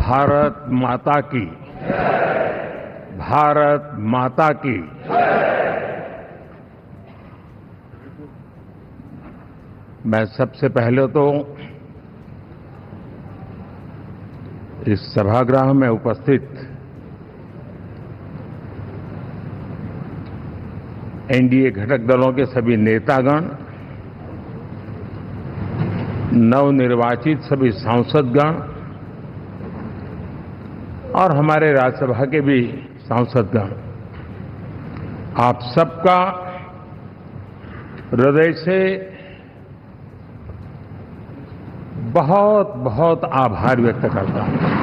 भारत माता की, भारत माता की। मैं सबसे पहले तो इस सभागृह में उपस्थित एनडीए घटक दलों के सभी नेतागण, नवनिर्वाचित सभी सांसदगण और हमारे राज्यसभा के भी सांसदगण, आप सबका हृदय से बहुत बहुत आभार व्यक्त करता हूं।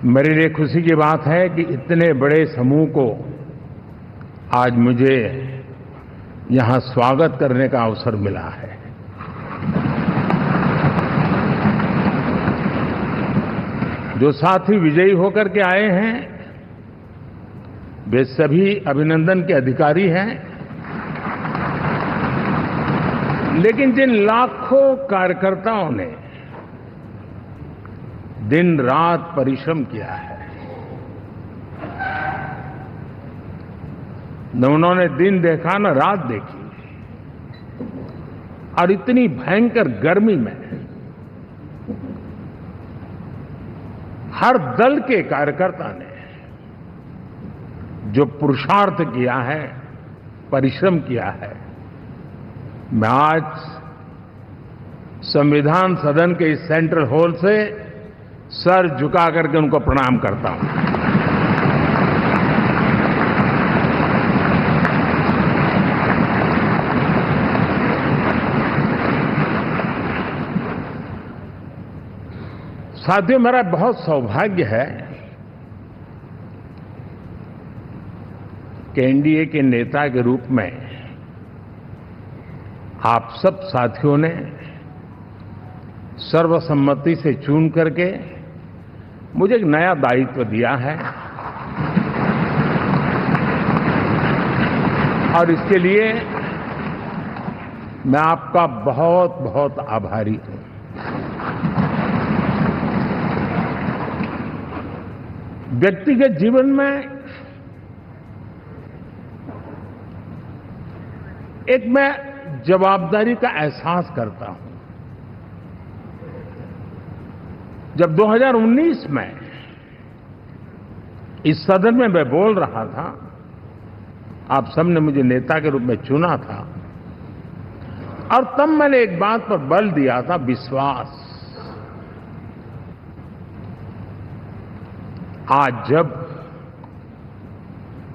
मेरे लिए खुशी की बात है कि इतने बड़े समूह को आज मुझे यहां स्वागत करने का अवसर मिला है। जो साथी विजयी होकर के आए हैं वे सभी अभिनंदन के अधिकारी हैं, लेकिन जिन लाखों कार्यकर्ताओं ने दिन रात परिश्रम किया है, न उन्होंने दिन देखा न रात देखी, और इतनी भयंकर गर्मी में हर दल के कार्यकर्ता ने जो पुरुषार्थ किया है, परिश्रम किया है, मैं आज संविधान सदन के इस सेंट्रल हॉल से सर झुका करके उनको प्रणाम करता हूं। साथियों, मेरा बहुत सौभाग्य है कि एनडीए के नेता के रूप में आप सब साथियों ने सर्वसम्मति से चुन करके मुझे एक नया दायित्व दिया है, और इसके लिए मैं आपका बहुत बहुत आभारी हूं। व्यक्तिगत जीवन में एक मैं जवाबदारी का एहसास करता हूं। जब 2019 में इस सदन में मैं बोल रहा था, आप सबने मुझे नेता के रूप में चुना था, और तब मैंने एक बात पर बल दिया था, विश्वास। आज जब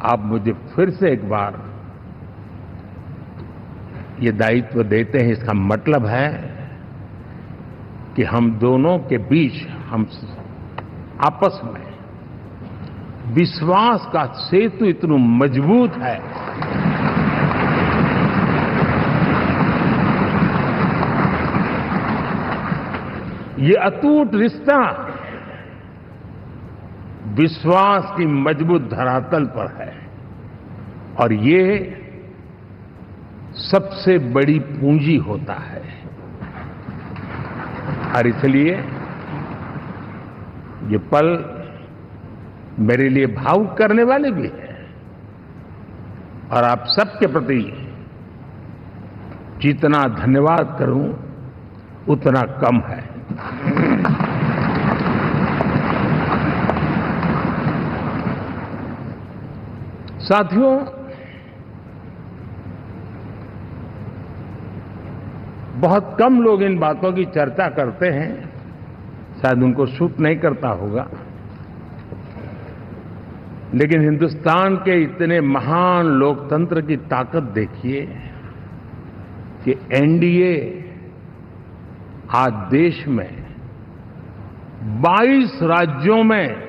आप मुझे फिर से एक बार ये दायित्व देते हैं, इसका मतलब है कि हम दोनों के बीच, हम आपस में विश्वास का सेतु इतना मजबूत है ये अटूट रिश्ता विश्वास की मजबूत धरातल पर है, और ये सबसे बड़ी पूंजी होता है। और इसलिए ये पल मेरे लिए भावुक करने वाले भी हैं, और आप सबके प्रति जितना धन्यवाद करूं उतना कम है। साथियों, बहुत कम लोग इन बातों की चर्चा करते हैं, शायद उनको सूट नहीं करता होगा, लेकिन हिंदुस्तान के इतने महान लोकतंत्र की ताकत देखिए कि एनडीए आज देश में 22 राज्यों में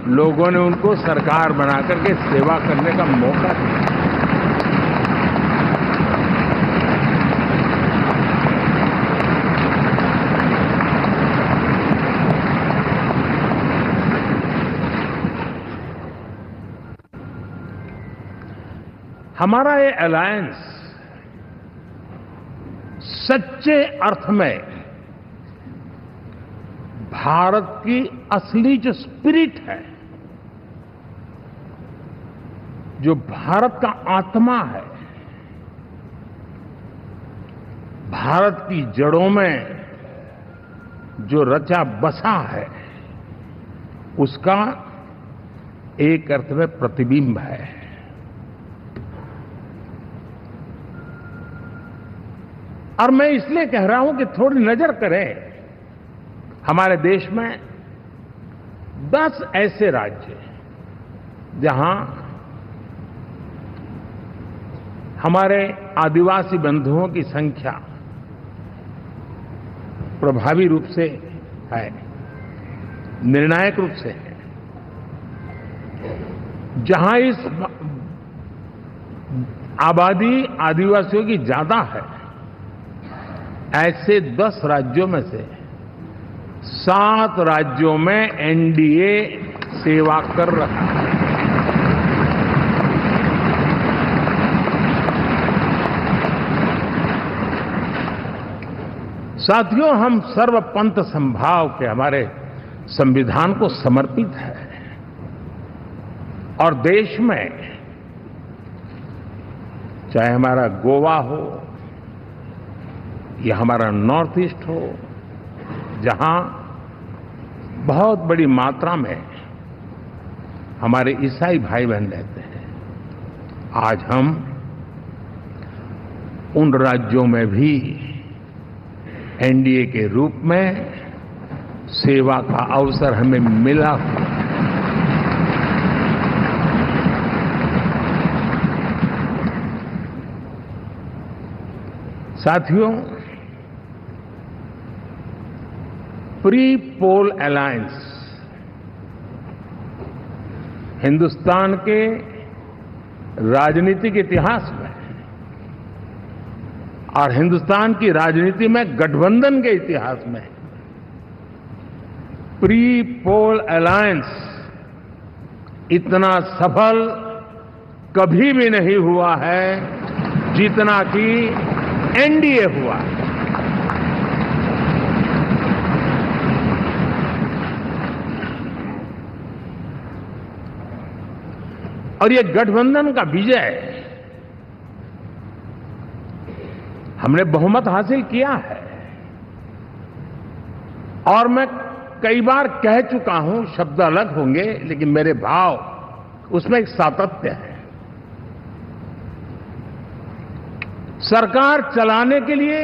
लोगों ने उनको सरकार बना करके सेवा करने का मौका दिया। हमारा ये अलायंस सच्चे अर्थ में भारत की असली जो स्पिरिट है, जो भारत का आत्मा है, भारत की जड़ों में जो रचा बसा है, उसका एक अर्थ में प्रतिबिंब है। और मैं इसलिए कह रहा हूं कि थोड़ी नजर करें, हमारे देश में 10 ऐसे राज्य जहां हमारे आदिवासी बंधुओं की संख्या प्रभावी रूप से है, निर्णायक रूप से है, जहां इस आबादी आदिवासियों की ज्यादा है, ऐसे 10 राज्यों में से 7 राज्यों में एनडीए सेवा कर रहा है। साथियों, हम सर्वपंथ संभाव के हमारे संविधान को समर्पित है और देश में चाहे हमारा गोवा हो या हमारा नॉर्थ ईस्ट हो, जहां बहुत बड़ी मात्रा में हमारे ईसाई भाई बहन रहते हैं, आज हम उन राज्यों में भी एनडीए के रूप में सेवा का अवसर हमें मिला। साथियों, प्री पोल अलायंस हिंदुस्तान के राजनीतिक इतिहास में और हिंदुस्तान की राजनीति में गठबंधन के इतिहास में प्री पोल अलायंस इतना सफल कभी भी नहीं हुआ है जितना कि एनडीए हुआ है। और ये गठबंधन का विजय, हमने बहुमत हासिल किया है और मैं कई बार कह चुका हूं, शब्द अलग होंगे लेकिन मेरे भाव उसमें एक सातत्य है। सरकार चलाने के लिए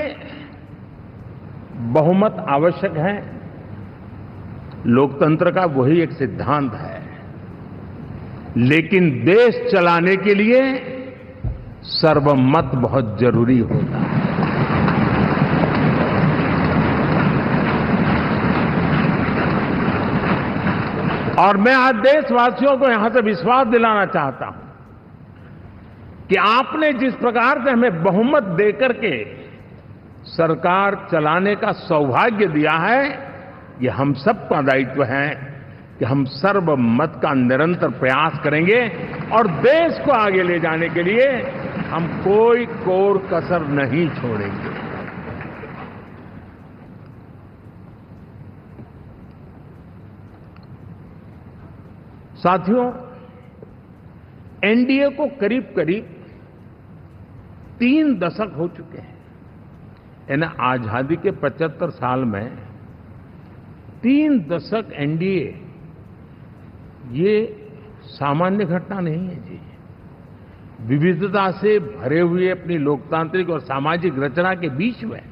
बहुमत आवश्यक है, लोकतंत्र का वही एक सिद्धांत है, लेकिन देश चलाने के लिए सर्वमत बहुत जरूरी होता है। और मैं आज देशवासियों को यहां से विश्वास दिलाना चाहता हूं कि आपने जिस प्रकार से हमें बहुमत देकर के सरकार चलाने का सौभाग्य दिया है, ये हम सबका दायित्व है कि हम सर्वमत का निरंतर प्रयास करेंगे और देश को आगे ले जाने के लिए हम कोई कोर कसर नहीं छोड़ेंगे। साथियों, एनडीए को करीब करीब 3 दशक हो चुके हैं। यानी आजादी के 75 साल में 3 दशक एनडीए, ये सामान्य घटना नहीं है जी। विविधता से भरे हुए अपनी लोकतांत्रिक और सामाजिक रचना के बीच में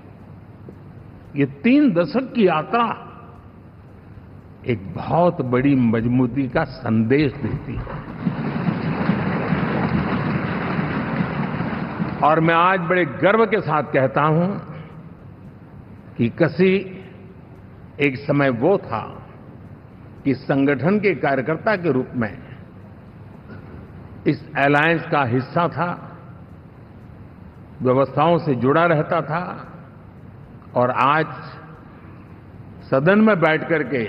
ये 3 दशक की यात्रा एक बहुत बड़ी मजबूती का संदेश देती है। और मैं आज बड़े गर्व के साथ कहता हूं कि किसी एक समय वो था कि संगठन के कार्यकर्ता के रूप में इस अलायंस का हिस्सा था, व्यवस्थाओं से जुड़ा रहता था और आज सदन में बैठ करके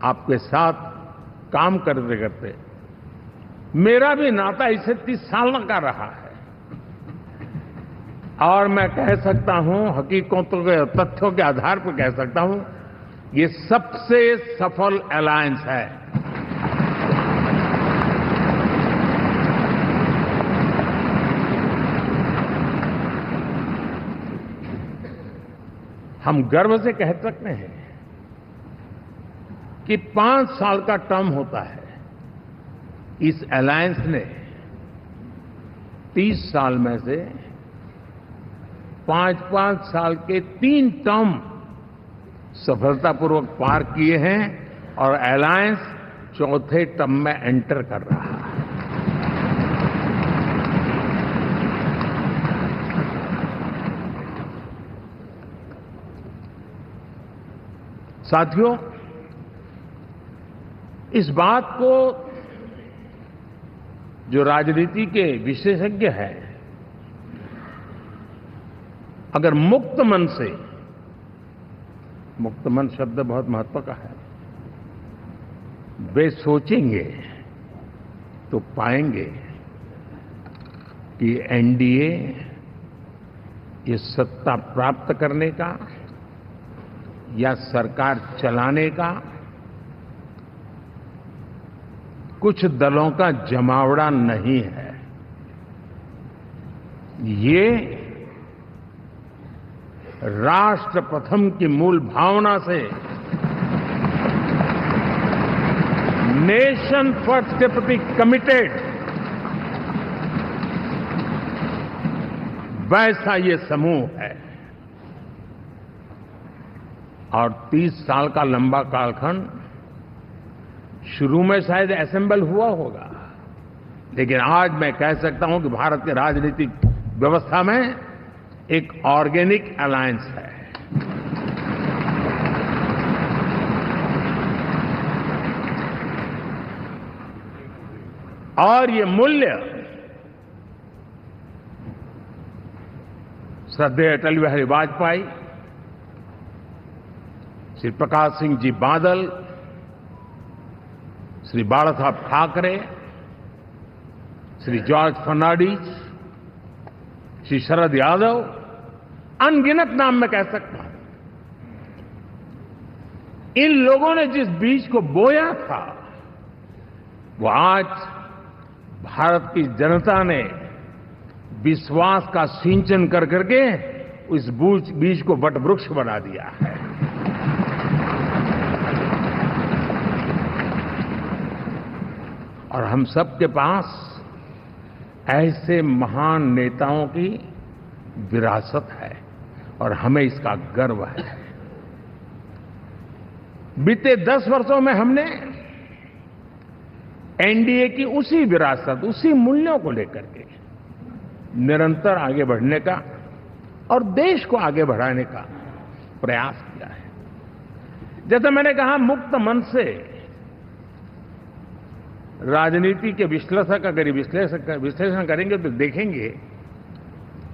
आपके साथ काम करते करते मेरा भी नाता इससे 30 साल का रहा है और मैं कह सकता हूं, हकीकतों के तथ्यों के आधार पर कह सकता हूं, ये सबसे सफल अलायंस है। हम गर्व से कह सकते हैं कि 5 साल का टर्म होता है। इस अलायंस ने 30 साल में से 5-5 साल के 3 टर्म सफलतापूर्वक पार किए हैं और अलायंस चौथे टर्म में एंटर कर रहा है। साथियों, इस बात को जो राजनीति के विशेषज्ञ हैं, अगर मुक्त मन से, मुक्त मन शब्द बहुत महत्व का है, वे सोचेंगे तो पाएंगे कि एनडीए ये सत्ता प्राप्त करने का या सरकार चलाने का कुछ दलों का जमावड़ा नहीं है। ये राष्ट्र प्रथम की मूल भावना से, नेशन फर्स्ट के प्रति कमिटेड वैसा ये समूह है। और 30 साल का लंबा कालखंड शुरू में शायद असेंबल हुआ होगा, लेकिन आज मैं कह सकता हूं कि भारत के राजनीतिक व्यवस्था में एक ऑर्गेनिक अलायंस है। और ये मूल्य श्रद्धेय अटल बिहारी वाजपेयी, श्री प्रकाश सिंह जी बादल, श्री बाला साहब ठाकरे, श्री जॉर्ज फर्नांडिस, श्री शरद यादव, अनगिनत नाम मैं कह सकता हूं। इन लोगों ने जिस बीज को बोया था, वो आज भारत की जनता ने विश्वास का सिंचन कर करके उस बीज को वटवृक्ष बना दिया है। और हम सबके पास ऐसे महान नेताओं की विरासत है और हमें इसका गर्व है। बीते 10 वर्षों में हमने एनडीए की उसी विरासत, उसी मूल्यों को लेकर के निरंतर आगे बढ़ने का और देश को आगे बढ़ाने का प्रयास किया है। जैसे मैंने कहा, मुक्त मन से राजनीति के विश्लेषक अगर विश्लेषण करेंगे तो देखेंगे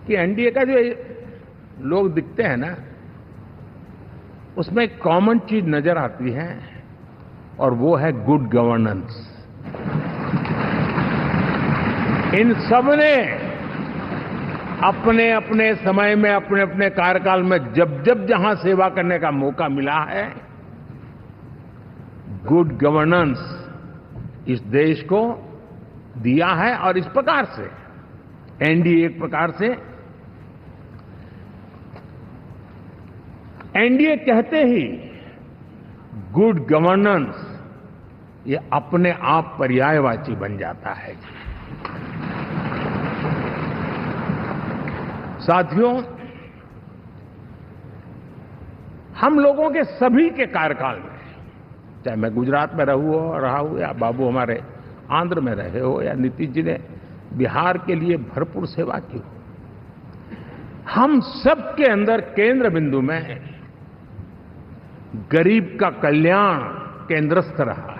कि एनडीए का जो लोग दिखते हैं ना, उसमें एक कॉमन चीज नजर आती है और वो है गुड गवर्नेंस। इन सबने अपने अपने समय में, अपने अपने कार्यकाल में जब जब जहां सेवा करने का मौका मिला है, गुड गवर्नेंस इस देश को दिया है। और इस प्रकार से एनडीए एक प्रकार से, एनडीए कहते ही गुड गवर्नेंस ये अपने आप पर्यायवाची बन जाता है। साथियों, हम लोगों के सभी के कार्यकाल में, चाहे मैं गुजरात में रहा हूं या बाबू हमारे आंध्र में रहे हो या नीतीश जी ने बिहार के लिए भरपूर सेवा की हो, हम सबके अंदर केंद्र बिंदु में गरीब का कल्याण केंद्रस्थ रहा।